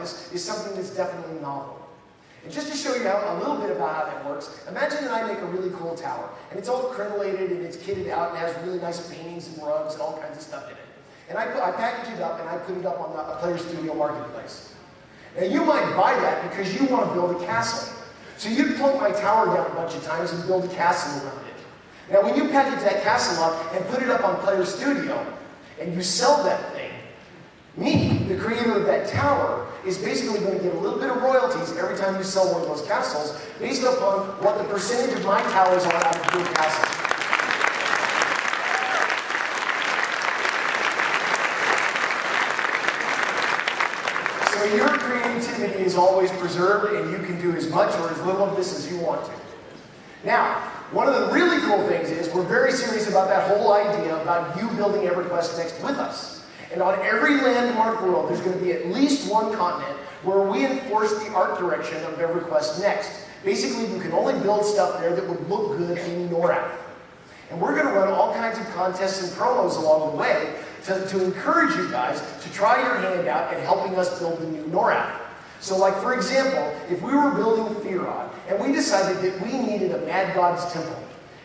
this is something that's definitely novel. And just to show you a little bit about how that works, imagine that I make a really cool tower, and it's all crenellated and it's kitted out and has really nice paintings and rugs and all kinds of stuff in it. And I package it up and I put it up on the Player Studio Marketplace. Now you might buy that because you want to build a castle. So you'd plunk my tower down a bunch of times and build a castle around it. Now when you package that castle up and put it up on Player Studio, and you sell that thing, me, the creator of that tower, is basically going to get a little bit of royalties every time you sell one of those castles based upon what the percentage of my towers are out of your castle. So your creativity is always preserved and you can do as much or as little of this as you want to. Now, one of the really cool things is we're very serious about that whole idea about you building EverQuest Next with us. And on every landmark world, there's going to be at least one continent where we enforce the art direction of EverQuest Next. Basically, you can only build stuff there that would look good in NORAD. And we're going to run all kinds of contests and promos along the way to encourage you guys to try your hand out at helping us build the new NORAD. So like, for example, if we were building Theron, and we decided that we needed a Mad God's Temple,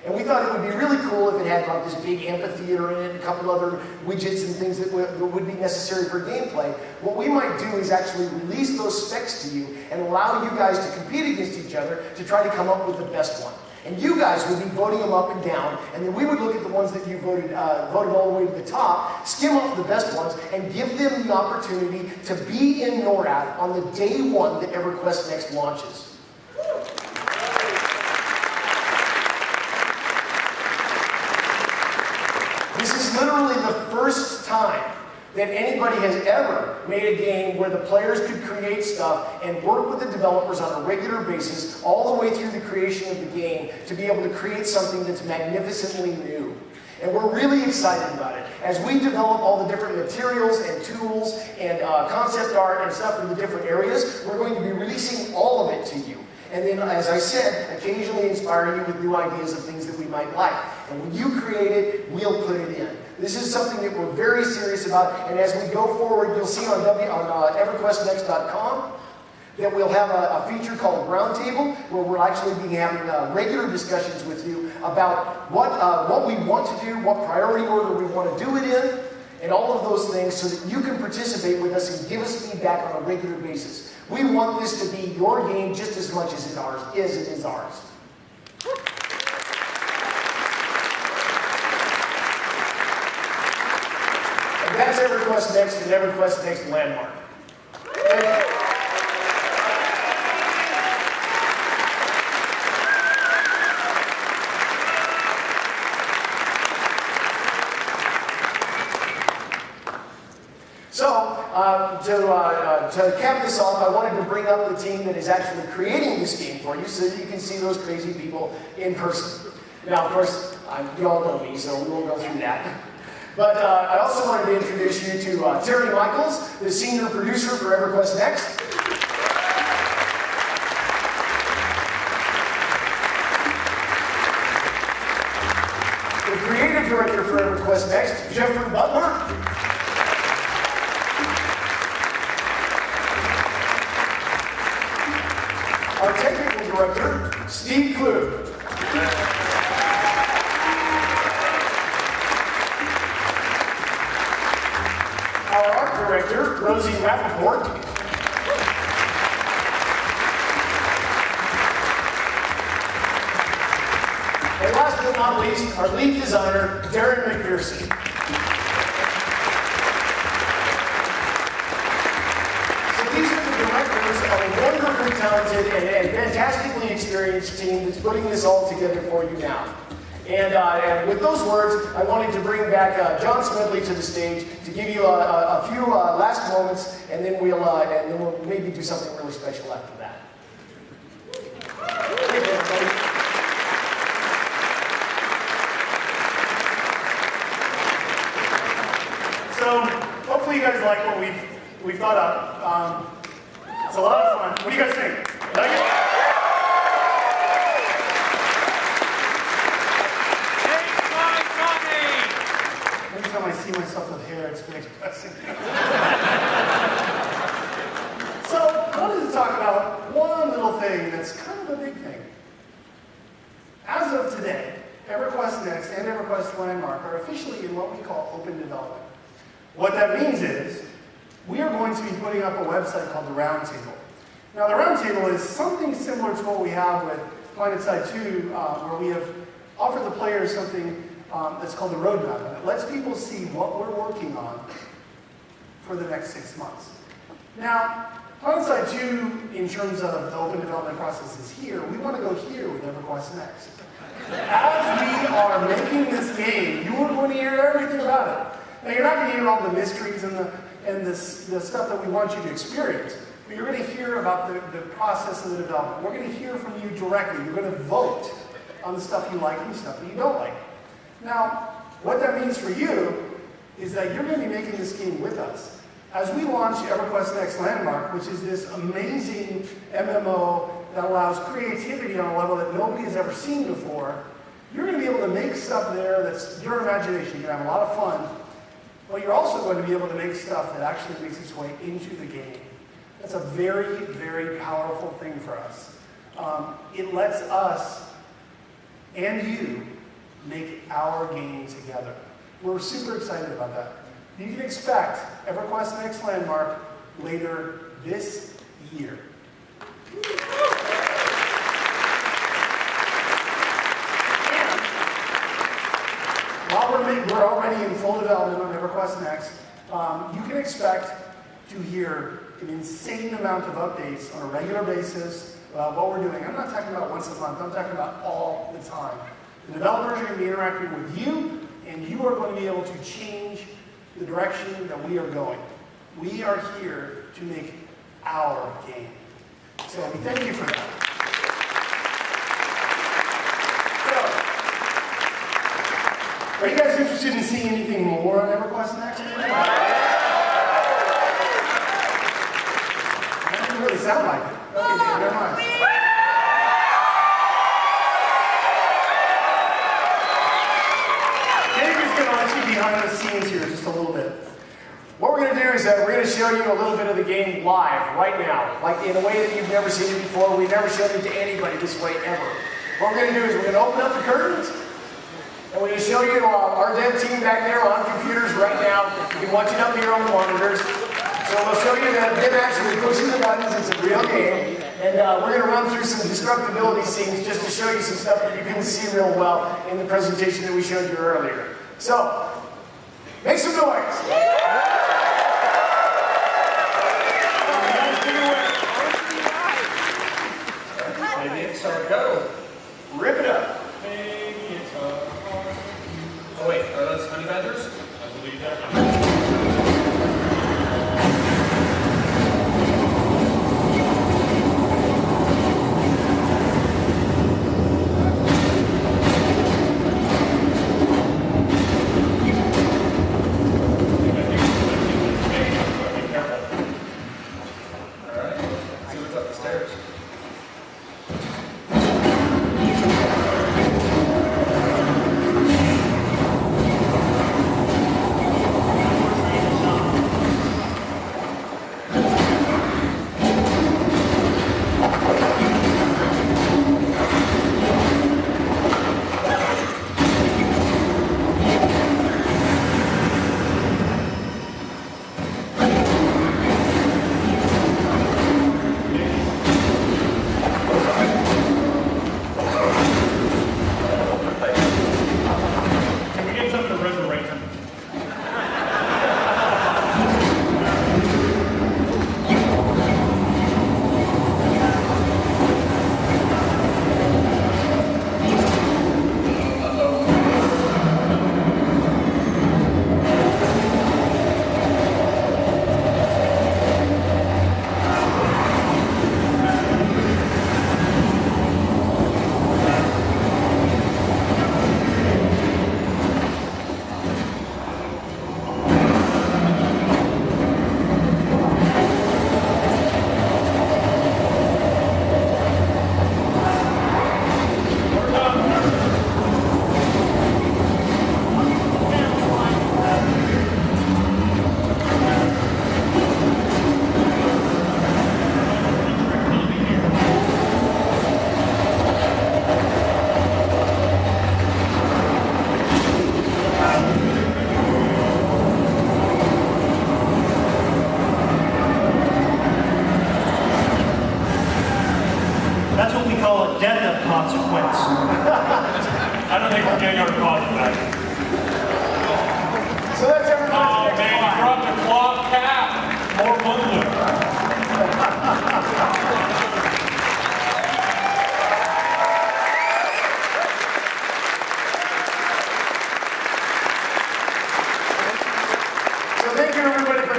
and we thought it would be really cool if it had like this big amphitheater in it, and a couple other widgets and things that would be necessary for gameplay. What we might do is actually release those specs to you and allow you guys to compete against each other to try to come up with the best one. And you guys would be voting them up and down, and then we would look at the ones that you voted all the way to the top, skim off the best ones, and give them the opportunity to be in NORAD on the day one that EverQuest Next launches. This is literally the first time that anybody has ever made a game where the players could create stuff and work with the developers on a regular basis all the way through the creation of the game to be able to create something that's magnificently new. And we're really excited about it. As we develop all the different materials and tools and concept art and stuff for the different areas, we're going to be releasing all of it to you. And then, as I said, occasionally inspire you with new ideas of things that we might like. And when you create it, we'll put it in. This is something that we're very serious about, and as we go forward, you'll see on EverQuestNext.com that we'll have a feature called Roundtable, where we'll actually be having regular discussions with you about what we want to do, what priority order we want to do it in, and all of those things so that you can participate with us and give us feedback on a regular basis. We want this to be your game just as much as it is ours. And that's EverQuest Next and EverQuest Next Landmark. To cap this off, I wanted to bring up the team that is actually creating this game for you so that you can see those crazy people in person. Now, of course, you all know me, so we won't go through that. But I also wanted to introduce you to Terry Michaels, the senior producer for EverQuest Next. The creative director for EverQuest Next, Jeffrey Butler. Our technical director, Steve Klug. Our art director, Rosie Rappaport. And last but not least, our lead designer, Darren McPherson. A wonderfully talented and fantastically experienced team that's putting this all together for you now. And with those words, I wanted to bring back John Smedley to the stage to give you a few last moments, and then we'll maybe do something really special after that. Thank you, everybody. So hopefully you guys like what we've thought up. It's a lot of fun. What do you guys think? Like it? Take my money! Every time I see myself with hair, it's very depressing. So wanted to talk about one little thing that's kind of a big thing. As of today, EverQuest Next and EverQuest Landmark are officially in what we call open development. What that means is, we are going to be putting up a website called the Roundtable. Now, the Roundtable is something similar to what we have with PlanetSide 2, where we have offered the players something that's called the roadmap, and it lets people see what we're working on for the next 6 months. Now, PlanetSide 2, in terms of the open development process, is here. We want to go here with EverQuest Next. As we are making this game, you are going to hear everything about it. Now, you're not going to hear all the mysteries and the stuff that we want you to experience, but you're going to hear about the process of the development. We're going to hear from you directly. You're going to vote on the stuff you like and the stuff that you don't like. Now, what that means for you is that you're going to be making this game with us. As we launch EverQuest Next Landmark, which is this amazing MMO that allows creativity on a level that nobody has ever seen before, you're going to be able to make stuff there that's your imagination. You're going to have a lot of fun, but you're also going to be able to make stuff that actually makes its way into the game. That's a very, very powerful thing for us. It lets us and you make our game together. We're super excited about that. You can expect EverQuest Next Landmark later this year. And while we're already in full development on EverQuest Next, you can expect to hear an insane amount of updates on a regular basis about what we're doing. I'm not talking about once a month, I'm talking about all the time. The developers are going to be interacting with you, and you are going to be able to change the direction that we are going. We are here to make our game. So we thank you for that. So, are you guys interested in seeing anything more on EverQuest Next? That didn't really sound like it. Okay, never mind. Behind the scenes here just a little bit. What we're going to do is that we're going to show you a little bit of the game live, right now, like in a way that you've never seen it before. We've never shown it to anybody this way ever. What we're going to do is we're going to open up the curtains, and we're going to show you our dev team back there on computers right now. You can watch it up here on the monitors. So we'll show you that them actually pushing the buttons. It's a real game. And we're going to run through some destructibility scenes just to show you some stuff that you can see real well in the presentation that we showed you earlier. So, make some noise! So go. Rip it up. Oh wait, are those honey badgers? I believe that.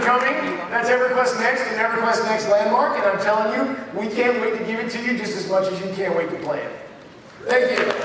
coming. That's EverQuest Next and EverQuest Next Landmark, and I'm telling you, we can't wait to give it to you just as much as you can't wait to play it. Thank you.